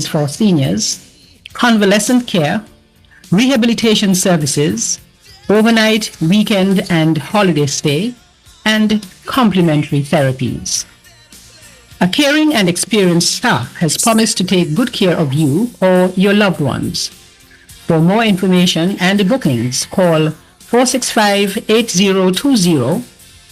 for seniors, convalescent care, rehabilitation services, overnight, weekend, and holiday stay, and complementary therapies. A caring and experienced staff has promised to take good care of you or your loved ones. For more information and bookings, call 465-8020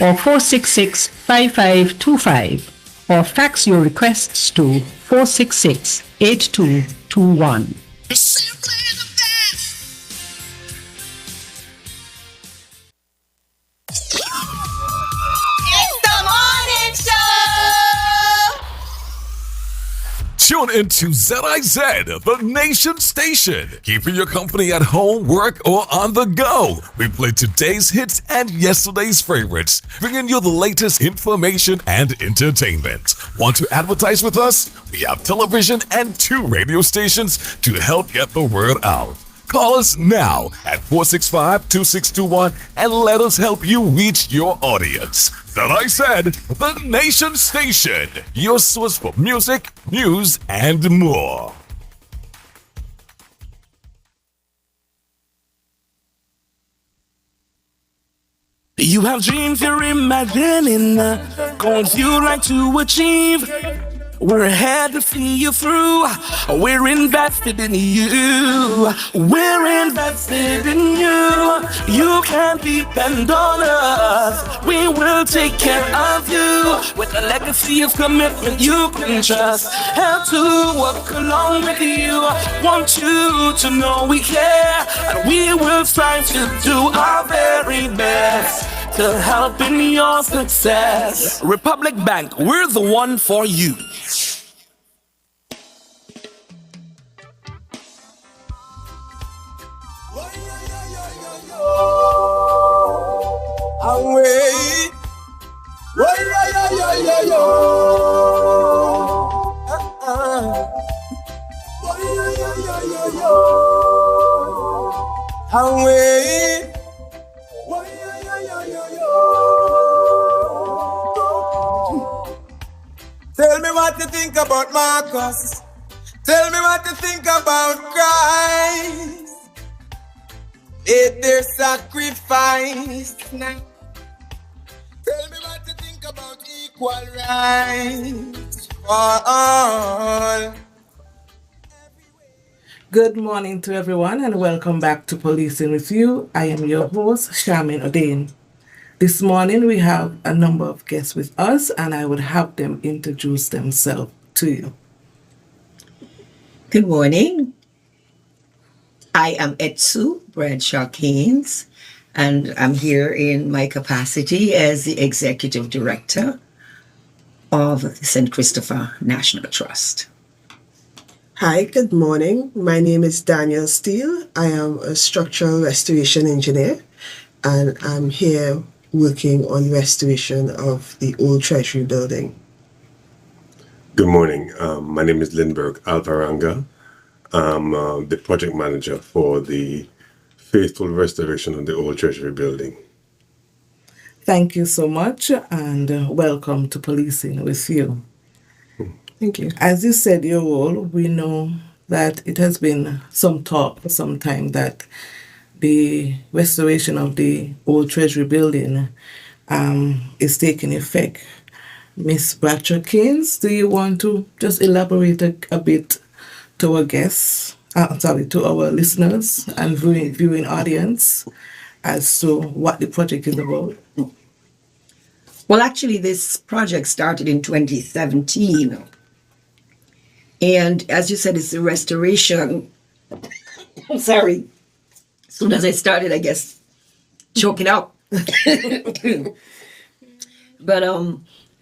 or 466-5525 or fax your requests to 466-8221. Tune into ZIZ, the nation station, keeping your company at home, work, or on the go. We play today's hits and yesterday's favorites, bringing you the latest information and entertainment. Want to advertise with us? We have television and 2 radio stations to help get the word out. Call us now at 465-2621 and let us help you reach your audience. That I said, the Nation Station, your source for music, news, and more. You have dreams you're imagining, goals you like to achieve. We're here to see you through. We're invested in you. We're invested in you. You can depend on us. We will take care of you with a legacy of commitment you can trust. Have to work along with you. Want you to know we care, and we will strive to do our very best to help in your success. Republic Bank, we're the one for you. Away. Away. Tell me what you think about Marcus. Tell me what you think about Christ. Made their sacrifice now. Tell me what you think about equal rights for all. Good morning to everyone and welcome back to Policing with You. I am your host, Charmaine O'Dane. This morning we have a number of guests with us and I would have them introduce themselves to you. Good morning. I am Etsu Bradshaw Keynes, and I'm here in my capacity as the Executive Director of the St. Christopher National Trust. Hi, good morning. My name is Daniel Steele. I am a structural restoration engineer, and I'm here working on restoration of the old Treasury building. Good morning. My name is Lindbergh Alvaranga. I'm the project manager for the faithful restoration of the old Treasury building. Thank you so much and welcome to Policing with You. Thank you. As you said, your role, we know that it has been some talk for some time that the restoration of the old Treasury building is taking effect. Miss Bradshaw Keynes, do you want to just elaborate a bit to our guests, to our listeners and viewing audience as to what the project is about? Well, actually, this project started in 2017. And as you said, it's the restoration. I'm sorry. As soon as I started, I guess, choking up. But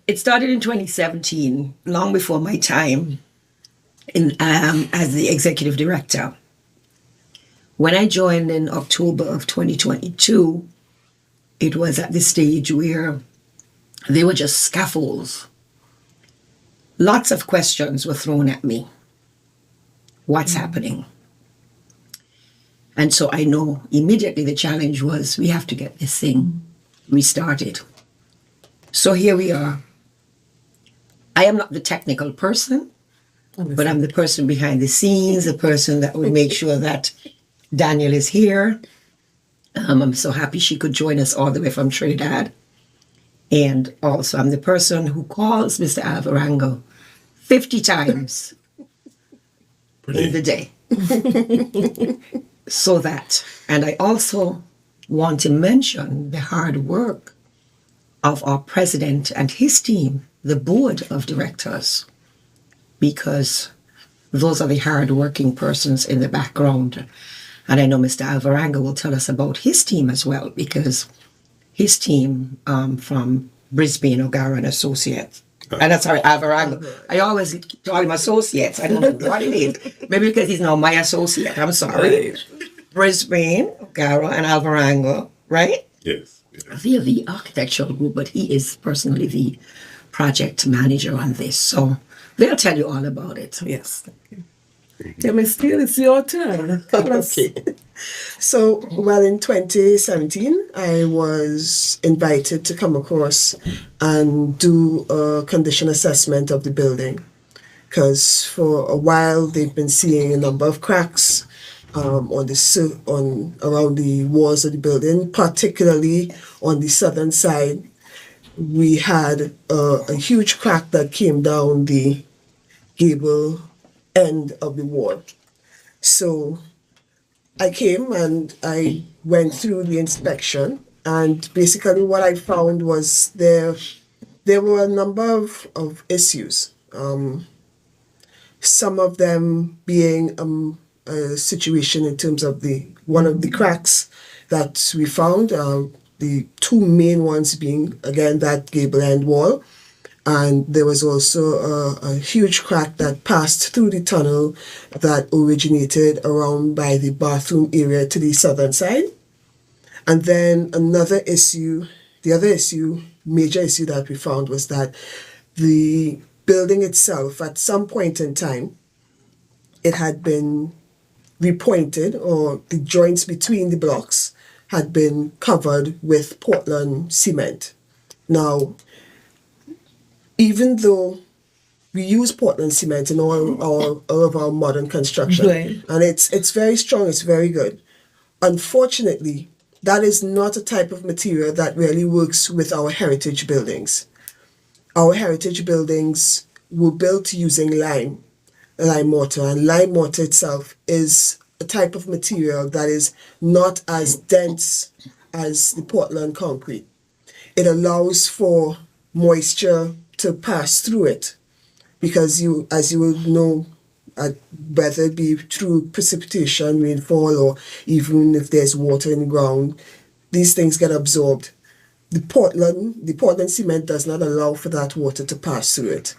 it started in 2017, long before my time as the executive director. When I joined in October of 2022, it was at the stage where they were just scaffolds. Lots of questions were thrown at me. What's happening? And so I know immediately the challenge was we have to get this thing restarted. So here we are. I am not the technical person. but I'm the person behind the scenes, the person that would make sure that Daniel is here. I'm so happy she could join us all the way from Trinidad. And also, I'm the person who calls Mr. Alvarenga 50 times in the day. So that, and I also want to mention the hard work of our president and his team, the board of directors, because those are the hard-working persons in the background. And I know Mr. Alvarenga will tell us about his team as well, because his team from Brisbane, O'Gara and Associates. And sorry, Alvarenga. I always call him associates. I don't know what it is. Maybe because he's now my associate. I'm sorry. Brisbane, O'Gara and Alvarenga, right? Yes. They are the architectural group, but he is personally the project manager on this. So they'll tell you all about it. Yes. Yeah, Miss Steele, it's your turn. Okay. So, well, in 2017, I was invited to come across and do a condition assessment of the building, because for a while they've been seeing a number of cracks around the walls of the building, particularly on the southern side. We had a huge crack that came down the gable end of the wall. So I came and I went through the inspection, and basically what I found was there were a number of issues. Some of them being a situation in terms of one of the cracks that we found, the two main ones being, again, that gable end wall. And there was also a huge crack that passed through the tunnel that originated around by the bathroom area to the southern side. And then another issue, major issue that we found was that the building itself, at some point in time, it had been repointed, or the joints between the blocks had been covered with Portland cement. Now, even though we use Portland cement in all of our modern construction, Right. and it's very strong, it's very good. Unfortunately, that is not a type of material that really works with our heritage buildings. Our heritage buildings were built using lime mortar, and lime mortar itself is a type of material that is not as dense as the Portland concrete. It allows for moisture to pass through it, because as you will know, whether it be through precipitation, rainfall, or even if there's water in the ground, these things get absorbed. The Portland cement does not allow for that water to pass through it.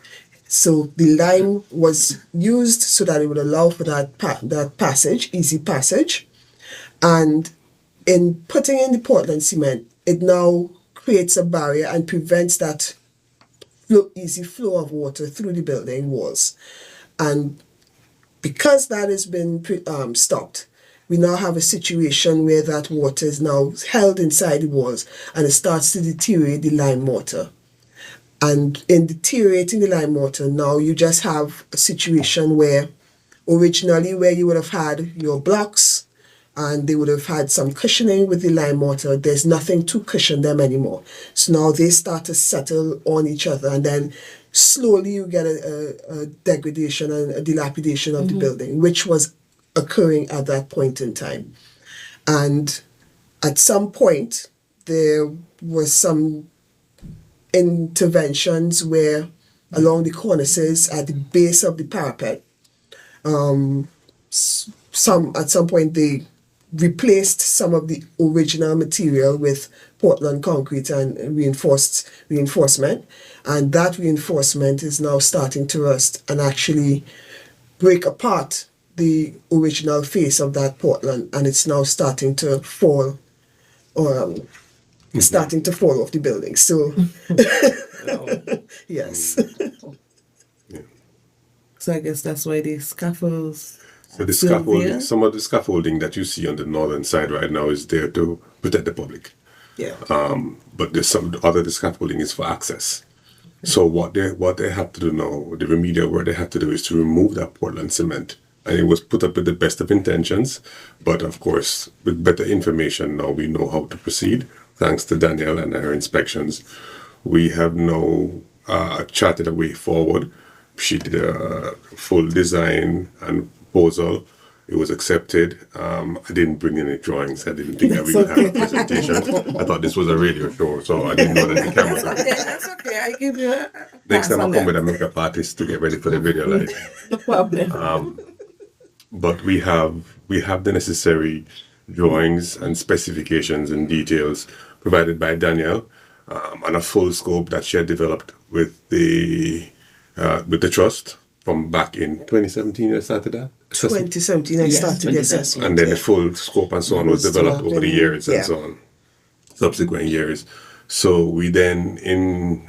So the lime was used so that it would allow for that passage, easy passage. And in putting in the Portland cement, it now creates a barrier and prevents that easy flow of water through the building walls. And because that has been stopped, we now have a situation where that water is now held inside the walls, and it starts to deteriorate the lime mortar. And in deteriorating the lime mortar, now you just have a situation where originally where you would have had your blocks and they would have had some cushioning with the lime mortar, there's nothing to cushion them anymore. So now they start to settle on each other, and then slowly you get a degradation and a dilapidation of the building, which was occurring at that point in time. And at some point, there was some interventions where along the cornices at the base of the parapet, at some point they replaced some of the original material with Portland concrete and reinforcement, and that reinforcement is now starting to rust and actually break apart the original face of that Portland, and it's now starting to fall, or starting to fall off the building. So, yes. So I guess that's why the scaffolds. So the still scaffolding, there? some of the scaffolding that you see on the northern side right now is there to protect the public. Yeah. But there's some other the scaffolding is for access. So what they have to do now, the remedial work they have to do is to remove that Portland cement. And it was put up with the best of intentions, but of course, with better information now, we know how to proceed. Thanks to Danielle and her inspections, we have now charted a way forward. She did a full design and proposal. It was accepted. I didn't bring any drawings. I didn't think I really had a presentation. I thought this was a radio show, so I didn't know that the camera. That's okay. I give you a Next time I on come that. with a makeup artist to get ready for the video light. No problem. But we have the necessary drawings and specifications and details provided by Danielle, and a full scope that she had developed with the trust from back in 2017. I started that. 2017, I Yes, started the 2017. assessment. And then the full scope and so on was developed over the years and Yeah. so on, subsequent years. So we then, in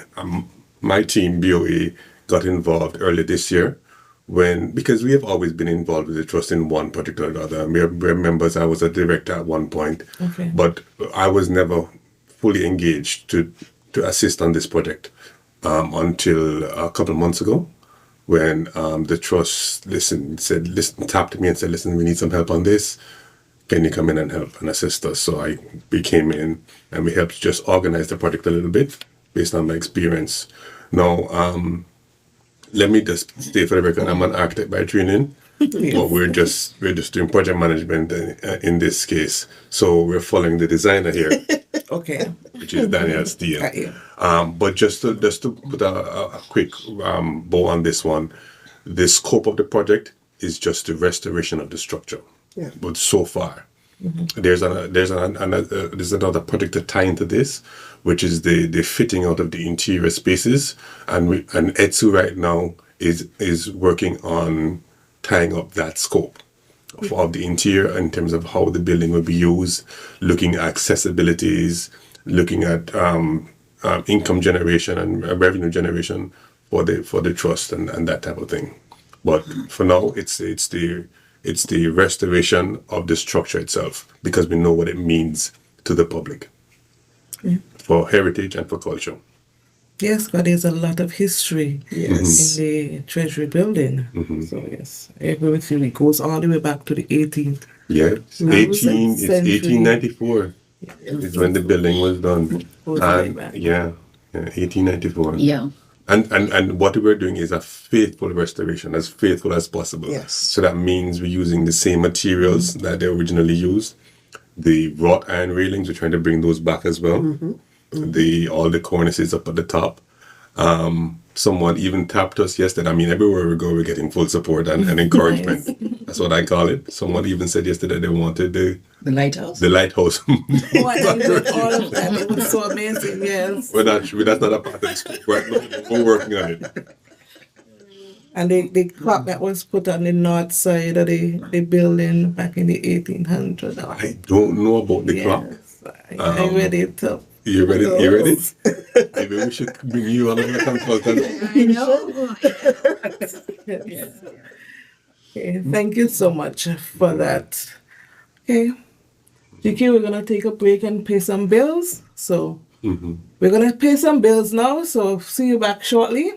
my team, BOA, got involved early this year because we have always been involved with the trust in one particular or other. We're members. I was a director at one point, Okay. but I was never fully engaged to assist on this project until a couple of months ago, when the trust tapped me and said, listen, we need some help on this. Can you come in and help and assist us? So we came in and we helped just organize the project a little bit based on my experience. Now, let me just state for the record, I'm an architect by training, but we're just doing project management in this case. So we're following the designer here, Okay. which is Danielle Steele. Got you. But just to put a quick bow on this one, the scope of the project is just the restoration of the structure. Yeah. But so far, there's another project to tie into this, which is the fitting out of the interior spaces, and ETSU right now is working on tying up that scope of the interior in terms of how the building will be used, looking at accessibilities, looking at income generation and revenue generation for the trust and that type of thing. But for now, it's the restoration of the structure itself, because we know what it means to the public for heritage and for culture. Yes, but there's a lot of history in the Treasury building. So yes, I agree with you. It goes all the way back to the 18th. Yeah, it's 1894 Yeah. is when the building was done. Goes way And back. yeah, 1894. Yeah. And what we're doing is a faithful restoration, as faithful as possible. Yes. So that means we're using the same materials that they originally used. The wrought iron railings, we're trying to bring those back as well. All the cornices up at the top. Someone even tapped us yesterday. I mean, everywhere we go, we're getting full support and encouragement. That's what I call it. Someone even said yesterday they wanted The lighthouse. the lighthouse. Oh, I did all of that. It was so amazing. Yes. We're not sure. That's not a part of the scope. We're working on it. And the clock that was put on the north side of the building back in the 1800s. I don't know about the clock. Yes, I read it up. You ready? You ready? Maybe we should bring you on as a consultant. I know. Okay, thank you so much for that. Okay, GK, we're gonna take a break and pay some bills. So we're gonna pay some bills now. So see you back shortly.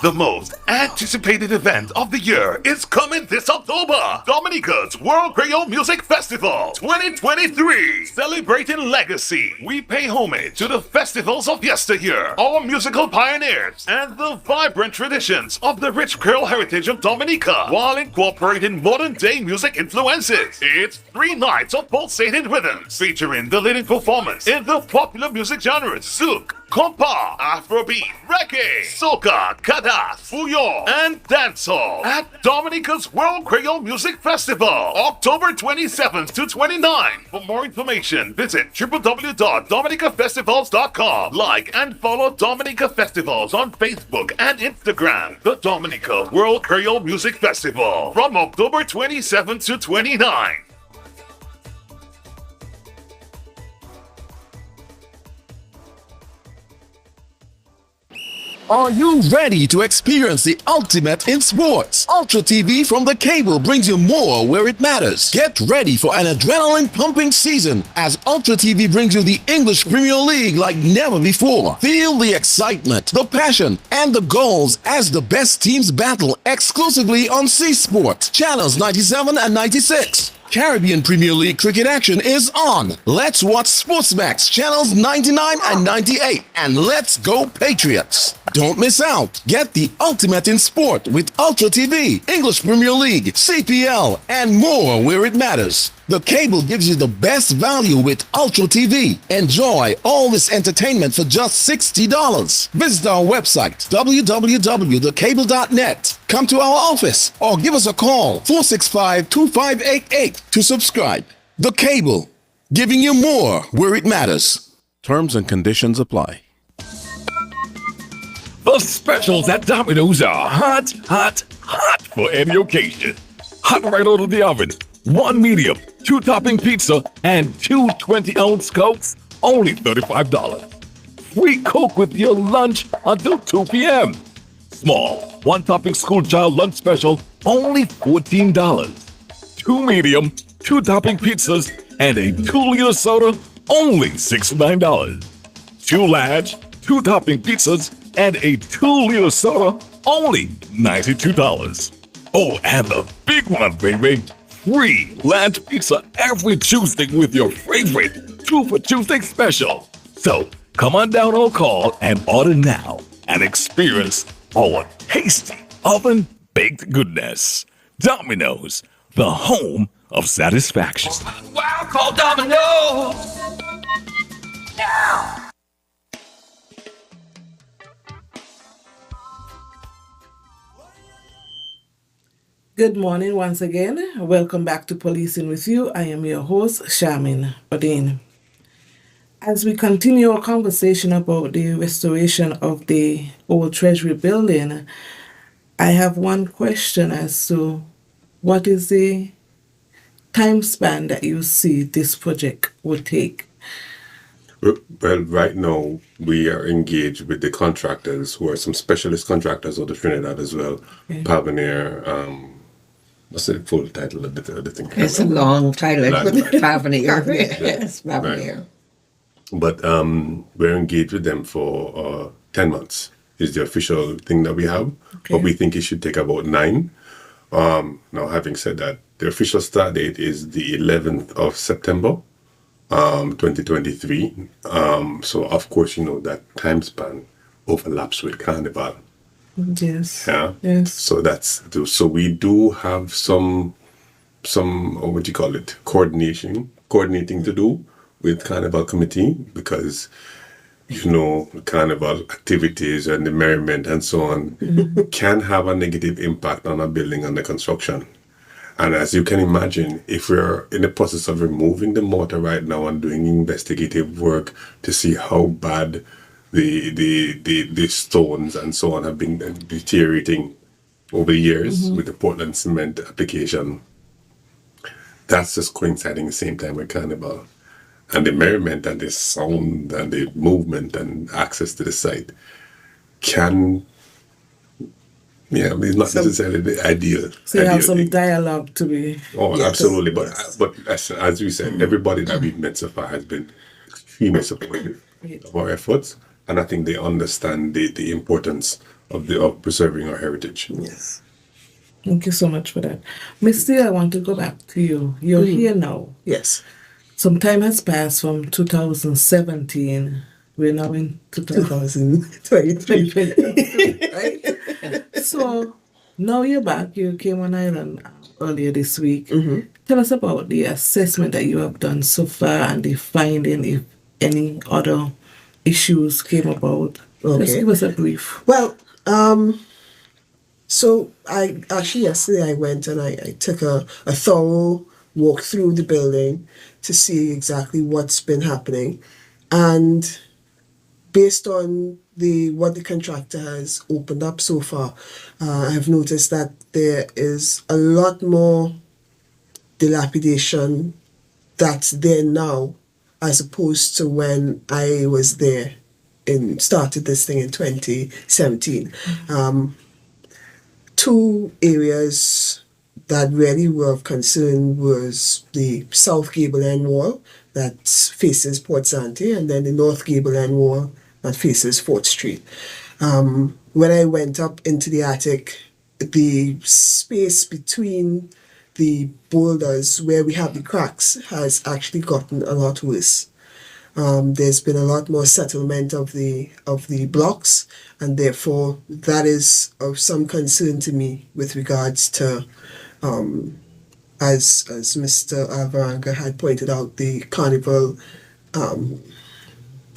The most anticipated event of the year is coming this October. Dominica's World Creole Music Festival 2023. Celebrating legacy. We pay homage to the festivals of yesteryear, our musical pioneers, and the vibrant traditions of the rich Creole heritage of Dominica, while incorporating modern day music influences. It's 3 nights of pulsating rhythms, featuring the leading performers in the popular music genres Zouk, compa, Afrobeat, reggae, soca, kadas, fuyon, and dancehall at Dominica's World Creole Music Festival, October 27th to 29th. For more information, visit www.dominicafestivals.com. Like and follow Dominica Festivals on Facebook and Instagram. The Dominica World Creole Music Festival from October 27th to 29th. Are you ready to experience the ultimate in sports? Ultra TV from the cable brings you more where it matters. Get ready for an adrenaline-pumping season as Ultra TV brings you the English Premier League like never before. Feel the excitement, the passion, and the goals as the best teams battle exclusively on C Sport, channels 97 and 96. Caribbean Premier League cricket action is on. Let's watch Sportsmax channels 99 and 98 and let's go Patriots. Don't miss out. Get the ultimate in sport with Ultra TV, English Premier League, CPL, and more where it matters. The cable gives you the best value with Ultra TV. Enjoy all this entertainment for just $60. Visit our website, www.thecable.net. Come to our office or give us a call, 465-2588 to subscribe. The Cable, giving you more where it matters. Terms and conditions apply. The specials at Domino's are hot, hot, hot for any occasion. Hot right out of the oven. 1 medium, 2 topping pizza, and 2 20-ounce Cokes, only $35. Free Coke with your lunch until 2 p.m. Small, 1 topping school child lunch special, only $14. 2 medium, 2 topping pizzas, and a 2-liter soda, only $69. 2 large, 2 topping pizzas, and a 2-liter soda, only $92. Oh, and the big one, baby. Free large pizza every Tuesday with your favorite 2 for Tuesday special. So come on down or call and order now and experience our tasty oven-baked goodness. Domino's, the home of satisfaction. Wow, call Domino's now. Good morning once again. Welcome back to Policing with You. I am your host, Charmaine Odin. As we continue our conversation about the restoration of the old Treasury building, I have one question as to what is the time span that you see this project will take? Well, right now we are engaged with the contractors who are some specialist contractors out of Trinidad as well. Okay. Pioneer, what's the full title of the thing? It's a long title. Pioneer. Yes, Pioneer. Right. But we're engaged with them for 10 months is the official thing that we have. Okay. But we think it should take about 9. Now, having said that, the official start date is the 11th of September, 2023. So, of course, you know, that time span overlaps with Carnival. Yes. Yeah. Yes. So so we do have some what do you call it, coordinating to do with Carnival Committee, because you know Carnival activities and the merriment and so on can have a negative impact on a building under construction. And as you can imagine, if we're in the process of removing the mortar right now and doing investigative work to see how bad the stones and so on have been deteriorating over the years with the Portland cement application, that's just coinciding the same time with Carnival. And the merriment and the sound and the movement and access to the site can, it's not necessarily the ideal. So you have some dialogue to be. Oh, yes. Absolutely. But as we said, everybody that we've met so far has been extremely supportive of our efforts. And I think they understand the importance of preserving our heritage. Yes. Thank you so much for that. Miss Steele, I want to go back to you. You're here now. Yes. Some time has passed from 2017. We're now in 2023. Right? So now you're back. You came on island earlier this week. Tell us about the assessment that you have done so far and the finding, if any other issues came about. Okay. Just give us a brief. Well, so yesterday I went and I took a thorough walk through the building to see exactly what's been happening. And based on what the contractor has opened up so far, I have noticed that there is a lot more dilapidation that's there now as opposed to when I was there started this thing in 2017. Two areas that really were of concern was the south gable end wall that faces Port Zante, and then the north gable end wall that faces 4th Street. When I went up into the attic, the space between the boulders where we have the cracks has actually gotten a lot worse. There's been a lot more settlement of the blocks, and therefore that is of some concern to me with regards to, as Mr. Alvarenga had pointed out, the carnival,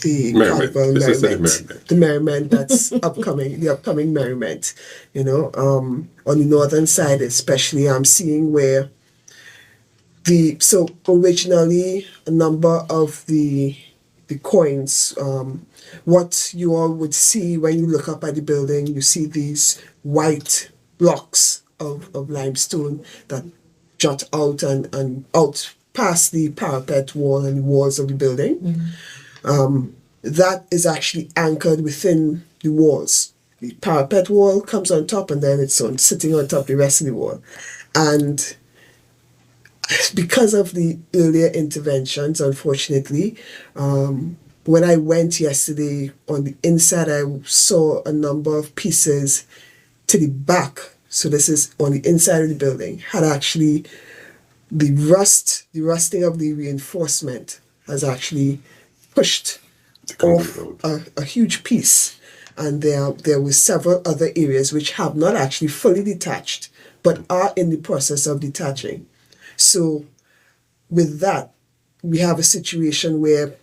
the merriment that's upcoming, the upcoming merriment. On the northern side especially, I'm seeing where originally a number of the coins, what you all would see when you look up at the building, you see these white blocks of limestone that jut out and out past the parapet wall and the walls of the building. That is actually anchored within the walls. The parapet wall comes on top, and then it's sitting on top of the rest of the wall. And because of the earlier interventions, unfortunately, when I went yesterday, on the inside I saw a number of pieces to the back. So this is on the inside of the building, had actually the rusting of the reinforcement has actually pushed off a huge piece. And there were several other areas which have not actually fully detached, but are in the process of detaching. So with that, we have a situation where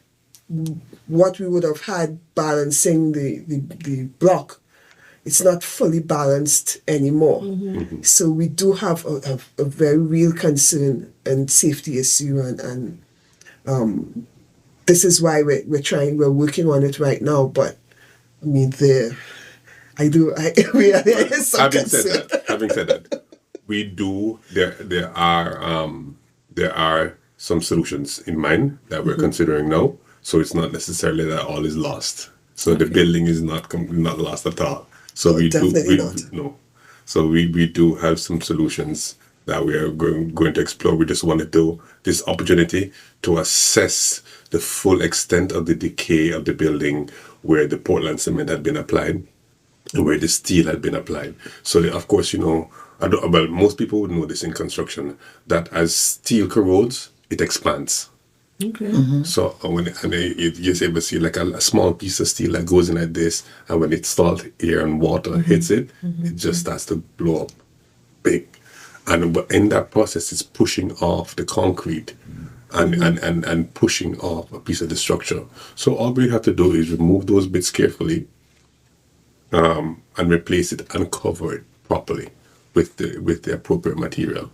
what we would have had balancing the block, it's not fully balanced anymore. So we do have a very real concern and safety issue, and this is why we're working on it right now. But I mean, there is some concern. Having said that, there are some solutions in mind that we're considering now. So it's not necessarily that all is lost. So the building is not lost at all. So we do have some solutions that we are going to explore. We just wanted this opportunity to assess the full extent of the decay of the building where the Portland cement had been applied and where the steel had been applied. So of course, most people would know this in construction, that as steel corrodes, it expands. Okay. So when you ever see like a small piece of steel that goes in like this, and when it's salt, air, and water hits it, it just starts to blow up big. And in that process, it's pushing off the concrete and pushing off a piece of the structure. So all we have to do is remove those bits carefully and replace it and cover it properly with the appropriate material.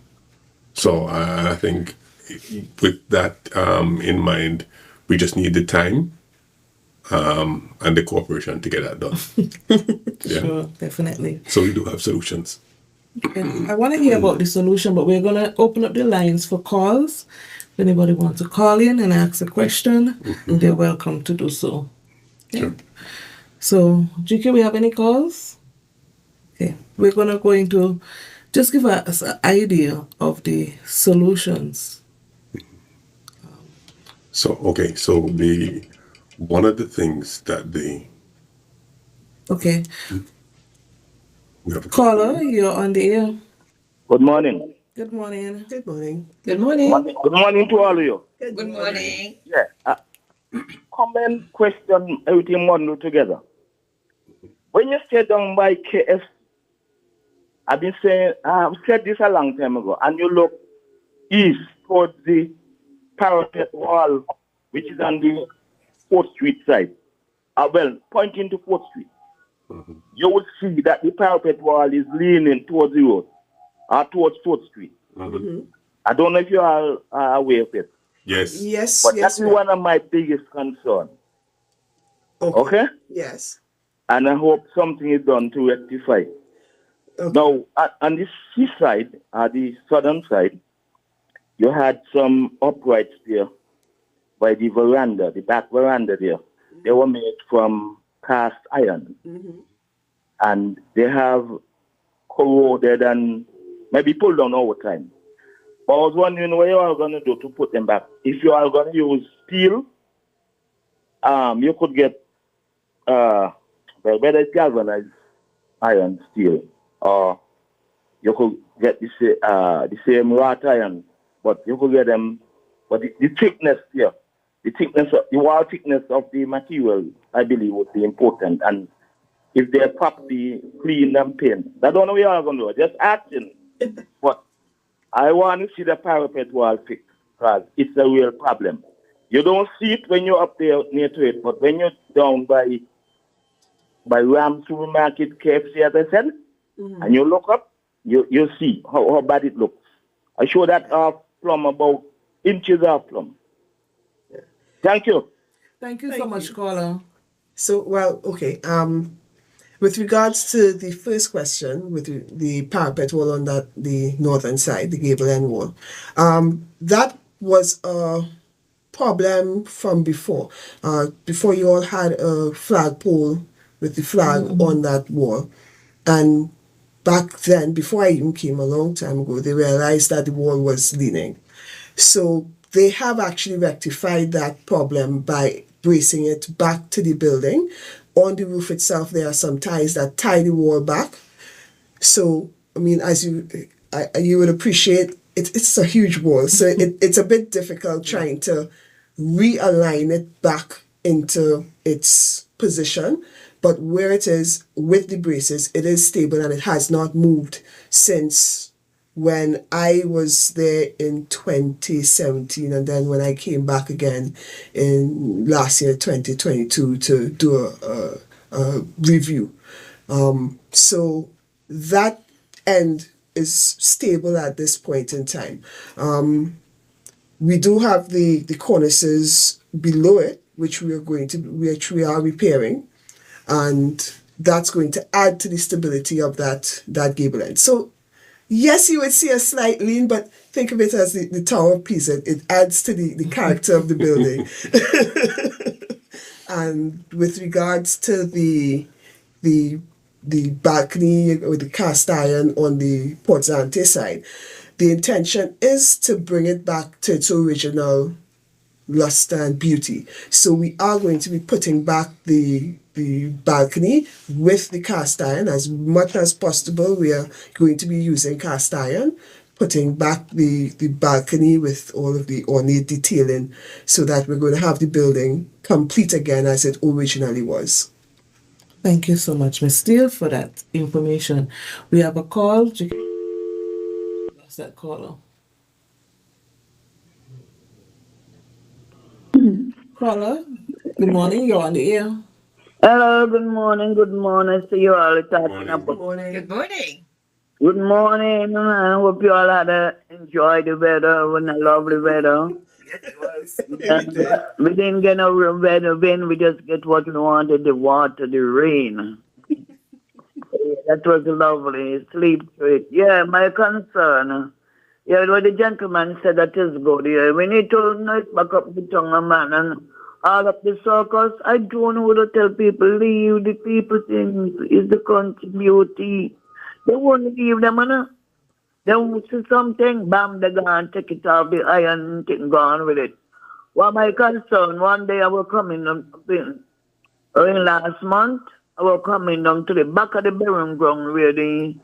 So I think with that in mind, we just need the time and the cooperation to get that done. Yeah. Sure, definitely. So we do have solutions. I want to hear about the solution, but we're going to open up the lines for calls. If anybody wants to call in and ask a question, they're welcome to do so. Okay. Sure. So, GK, we have any calls? Okay. We're going to just give us an idea of the solutions. So one of the things that Okay. Caller, you're on the air. Good morning. Good morning. Good morning. Good morning. Good morning to all of you. Good morning. Yeah. Comment, question, everything bundled together. When you stay down by KF, I've said this a long time ago, and you look east towards the parapet wall, which is on the 4th Street side. Pointing to 4th Street. You will see that the parapet wall is leaning towards the road, towards 4th Street. I don't know if you are aware of it. Yes. Yes. But yes, that's one of my biggest concerns. Okay? Yes. And I hope something is done to rectify. Okay. Now, on the seaside, the southern side, you had some uprights there by the veranda, the back veranda there. they were made from cast iron. And they have corroded and maybe pulled down over time. But I was wondering what you are going to do to put them back. If you are going to use steel, you could get whether it's galvanized iron steel, or you could get the same wrought iron, but you could get them. But the thickness here, the wall thickness of the material, I believe, would be important. And if they're properly cleaned and painted, I don't know what you are going to do. Just asking. But I want to see the parapet wall fixed because it's a real problem. You don't see it when you're up there near to it, but when you're down by Ram Supermarket, KFC, as I said, and you look up, you see how bad it looks. I show that plumb about inches of plumb. Thank you. Thank you so much, caller. So, well, okay. With regards to the first question, with the parapet wall on the northern side, the gable end wall, that was a problem from before. Before you all had a flagpole with the flag on that wall. And back then, before I even came a long time ago, they realized that the wall was leaning. So they have actually rectified that problem by bracing it back to the building. On the roof itself, there are some ties that tie the wall back. So, I mean, as you would appreciate, it's a huge wall. So it's a bit difficult trying to realign it back into its position. But where it is with the braces, it is stable and it has not moved since when I was there in 2017, and then when I came back again in last year, 2022, to do a review. So that end is stable at this point in time. We do have the cornices below it, which we are repairing, and that's going to add to the stability of that gable end. So yes, you would see a slight lean, but think of it as the tower piece. It adds to the character of the building. And with regards to the balcony or the cast iron on the Port Zante side, the intention is to bring it back to its original luster and beauty. So we are going to be putting back the balcony with the cast iron as much as possible. We are going to be using cast iron, putting back the balcony with all of the ornate detailing, so that we're going to have the building complete again as it originally was. Thank you so much, Ms. Steele, for that information. We have a call. What's that caller? Caller, good morning. You're on the air. Hello, good morning. Good morning. See you all talking about. Good morning. Good morning. I hope you all had enjoy the weather, when a lovely weather. We didn't get no weather wind, we just get what we wanted, the water, the rain. That was lovely. Sleep through it. Yeah, my concern. Yeah, what the gentleman said, that is good. Yeah, we need to nurse back up the tongue, man, and all of the circus. I don't know what to tell people. Leave the people things. Is the country beauty. They won't leave them, man. They will see something, bam, they gone, take it off the iron thing, gone with it. Well, my concern, one day I was coming in last month, I was coming down to the back of the burying ground where the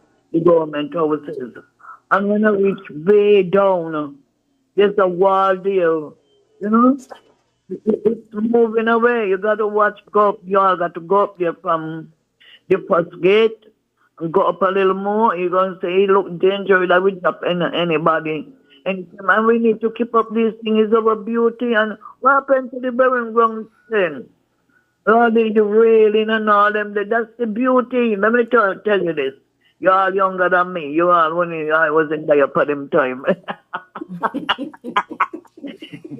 government house is. And when I reach way down, there's a wall there, you know? It's moving away. You got to watch, you all got to go up there from the first gate and go up a little more. You're going to say, look dangerous, that will drop anybody. And we need to keep up these things. It's our beauty. And what happened to the burying ground thing? All the railing and all them, that's the beauty. Let me tell you this. You're all younger than me. You all, when I was in there for them time.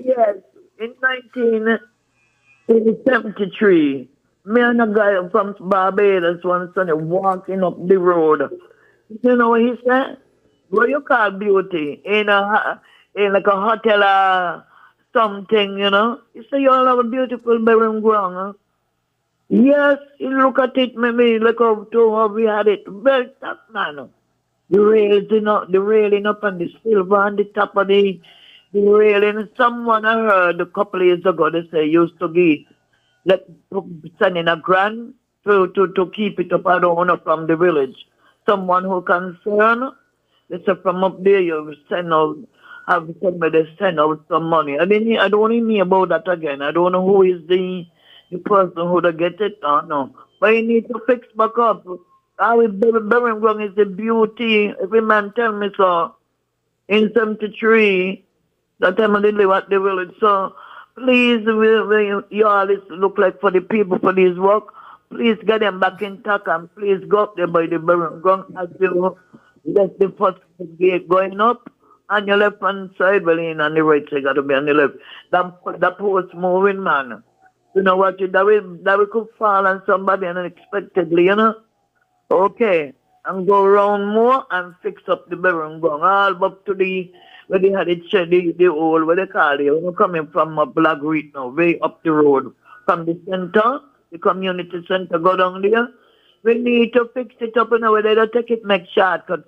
Yes, in 1973, me and a guy from Barbados one Sunday walking up the road. You know what he said? What you call beauty? In like a hotel or something, you know? He said, you all have a beautiful burying ground. Huh? Yes, you look at it, maybe look how we had it. Very tough, man. The railing up and the silver on the top of the railing. Someone I heard a couple of years ago, they say used to send in a grant to keep it up. I don't know, from the village. Someone who concerned, they say from up there you send out, have somebody send out some money. I don't even hear about that again. I don't know who is the person who to get it. I don't know. But you need to fix back up. Our burying ground is the beauty. Every man tell me so. In 73, that time I did live at the village. So please, you always look like for the people for this work. Please get them back intact and please go up there by the burying ground as you let the first gate going up. On your left hand side, well, in on the right side, got to be on the left. That post moving, man. You know what? That we could fall on somebody unexpectedly, you know? Okay. And go around more and fix up the burying ground. All up to where they had it shed, the old, where they call it, when you're coming from a Black Reed now, way up the road. From the center, the community center, go down there. We need to fix it up in a way they don't take it, make shortcut.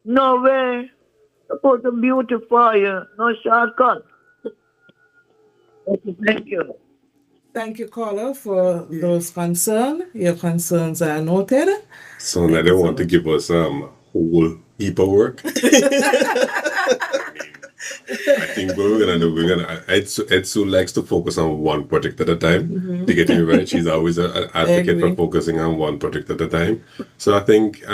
No way. Supposed to beautify you, no shortcut. Thank you. Thank you, caller, for those concerns. Your concerns are noted. So now they want to give us whole heap of work. I think what we're gonna Edsu likes to focus on one project at a time. To get me right, she's always an advocate for focusing on one project at a time. So I think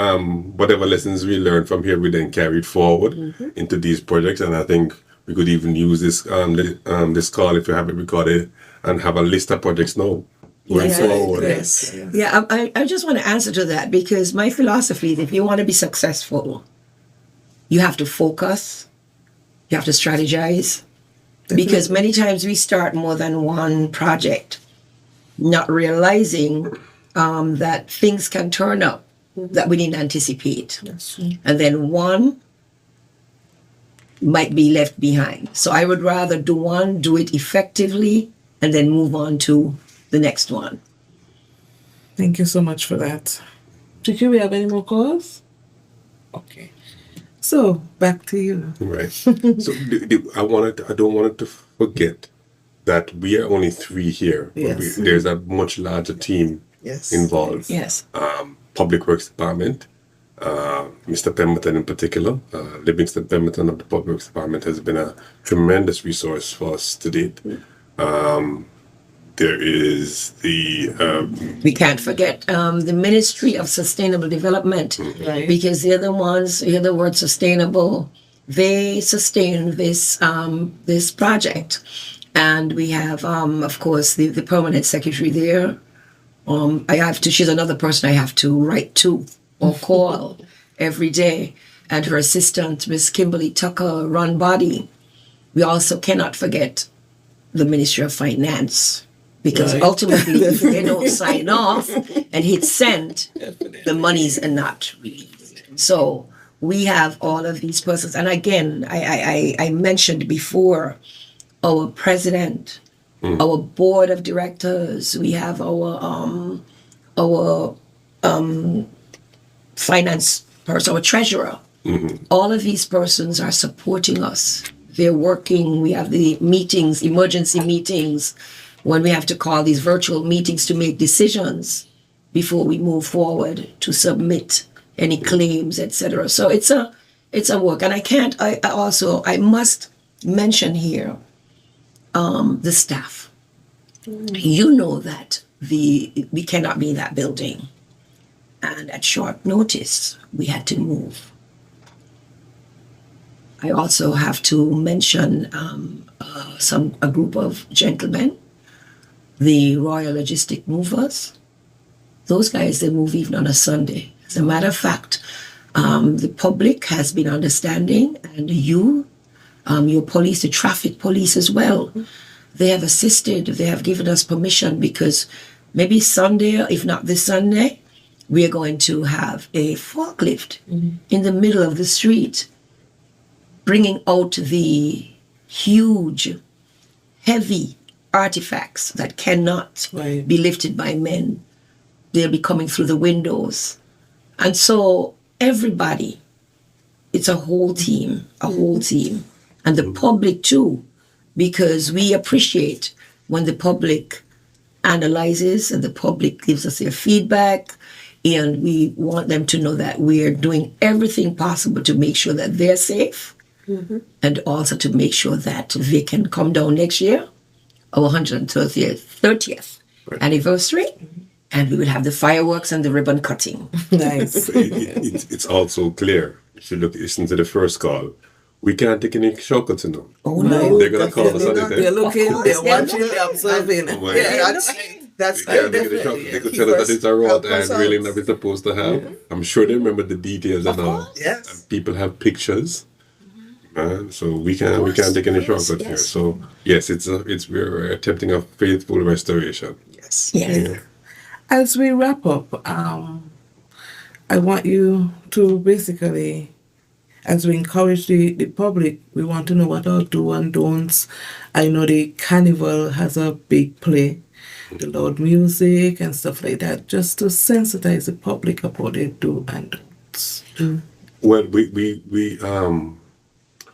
whatever lessons we learned from here, we then carried forward into these projects, and I think we could even use this this call, if you have it recorded, and have a list of projects now going forward. Yes. Yeah, I just want to answer to that, because my philosophy is, if you want to be successful, you have to focus, you have to strategize, because many times we start more than one project, not realizing that things can turn up that we didn't anticipate. And then one might be left behind. So I would rather do one, do it effectively, and then move on to the next one. Thank you so much for that. Chicky, we have any more calls? Okay. So back to you. Right. So I don't want it to forget that we are only three here. Yes. There's a much larger team involved. Yes. Public Works Department, Mr. Pemberton in particular, Livingston Pemberton of the Public Works Department has been a tremendous resource for us to date. There is we can't forget the Ministry of Sustainable Development, because they're the ones, hear the word sustainable, they sustain this this project. And we have, of course, the permanent secretary there. She's another person I have to write to or call every day. And her assistant, Miss Kimberly Tucker, run body. We also cannot forget the Ministry of Finance, because ultimately, if they don't sign off and hit send, the monies are not released. So we have all of these persons. And again, I mentioned before, our president, our board of directors, we have our finance person, our treasurer. All of these persons are supporting us. They're working. We have the meetings, emergency meetings, when we have to call these virtual meetings to make decisions before we move forward to submit any claims, etc. So it's a work. And I must mention here the staff. You know that we cannot be in that building. And at short notice, we had to move. I also have to mention a group of gentlemen, the Royal Logistic Movers. Those guys, they move even on a Sunday. As a matter of fact, the public has been understanding, and your police, the traffic police as well, they have assisted, they have given us permission, because maybe Sunday, if not this Sunday, we are going to have a forklift in the middle of the street, bringing out the huge, heavy artifacts that cannot be lifted by men. They'll be coming through the windows. And so everybody, it's a whole team. And the public too, because we appreciate when the public analyzes and the public gives us their feedback, and we want them to know that we are doing everything possible to make sure that they're safe, and also to make sure that they can come down next year, our 130th anniversary, and we will have the fireworks and the ribbon cutting. Nice. It's also clear, if you listen to the first call, we can't take any shortcuts in them. Oh, no. They're going to call us on it. They're looking, they're watching, they're observing. That's They could tell us that it's a road and really never supposed to have. I'm sure they remember the details and all. Yes. And people have pictures. So we can't take any shortcuts here. So yes, we're attempting a faithful restoration. Yes. Yeah. As we wrap up, I want you to basically, as we encourage the public, we want to know what our do and don'ts. I know the carnival has a big play, the loud music and stuff like that, just to sensitize the public about their do and don'ts. Well,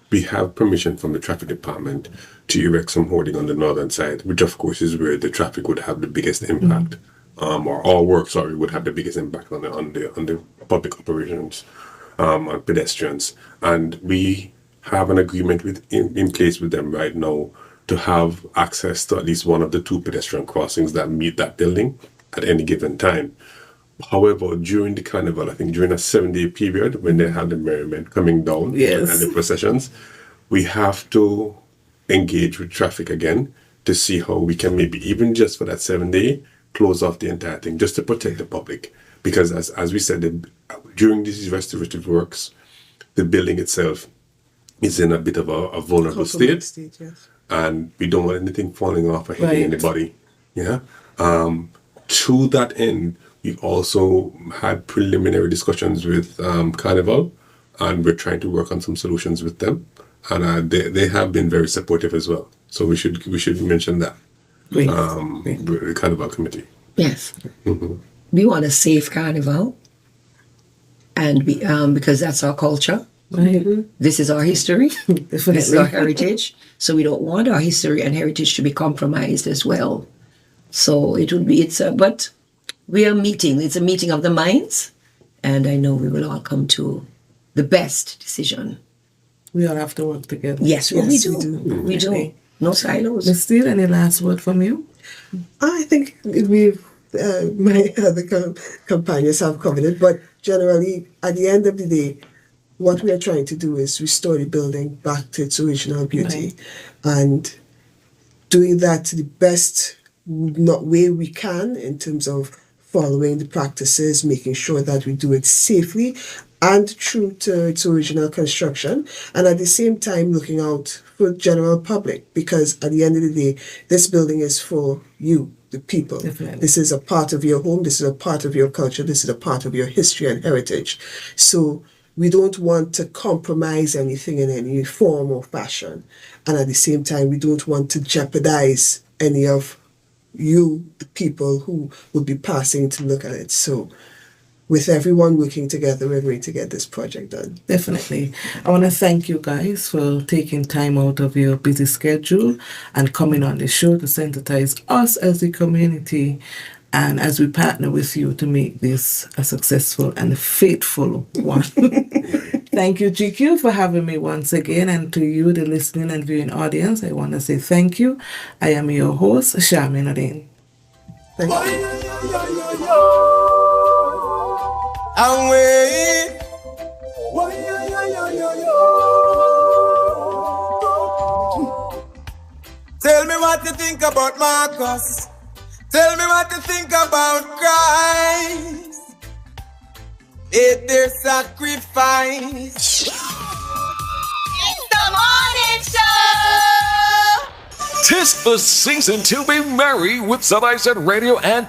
we have permission from the traffic department to erect some hoarding on the northern side, which of course is where the traffic would have the biggest impact, or all work, would have the biggest impact on the public operations, on pedestrians. And we have an agreement in place with them right now to have access to at least one of the two pedestrian crossings that meet that building at any given time. However, during the carnival, I think during a 7-day period when they have the merriment coming down and the processions, we have to engage with traffic again to see how we can maybe even just for that 7-day close off the entire thing just to protect the public. Because as we said, during these restorative works, the building itself is in a bit of a vulnerable state. And we don't want anything falling off or hitting anybody. Yeah. To that end, we also had preliminary discussions with Carnival, and we're trying to work on some solutions with them. And they have been very supportive as well. So we should mention that. The Carnival committee. Yes. We want a safe carnival, and we because that's our culture. This is our history. This is our heritage. So we don't want our history and heritage to be compromised as well. So but we are meeting. It's a meeting of the minds, and I know we will all come to the best decision. We all have to work together. Yes, we do. We do. No silos. Ms. Steele, any last word from you? I think my other companions have covered it, but generally, at the end of the day, what we are trying to do is restore the building back to its original beauty, and doing that to the best way we can in terms of following the practices, making sure that we do it safely and true to its original construction, and at the same time looking out for the general public, because at the end of the day, this building is for you, the people. Definitely. This is a part of your home, this is a part of your culture, this is a part of your history and heritage. So we don't want to compromise anything in any form or fashion. And at the same time, we don't want to jeopardize any of you, the people who will be passing to look at it. So with everyone working together, we're going to get this project done. Definitely. I want to thank you guys for taking time out of your busy schedule and coming on the show to sensitize us as a community, and as we partner with you to make this a successful and faithful one. Thank you, GQ, for having me once again. And to you, the listening and viewing audience, I want to say thank you. I am your host, Charmaine Odin. Thank you. Away. Tell me what you think about Marcus. Tell me what you think about Christ. It their sacrifice. It's the morning show. 'Tis the season to be merry with ZIZ Radio and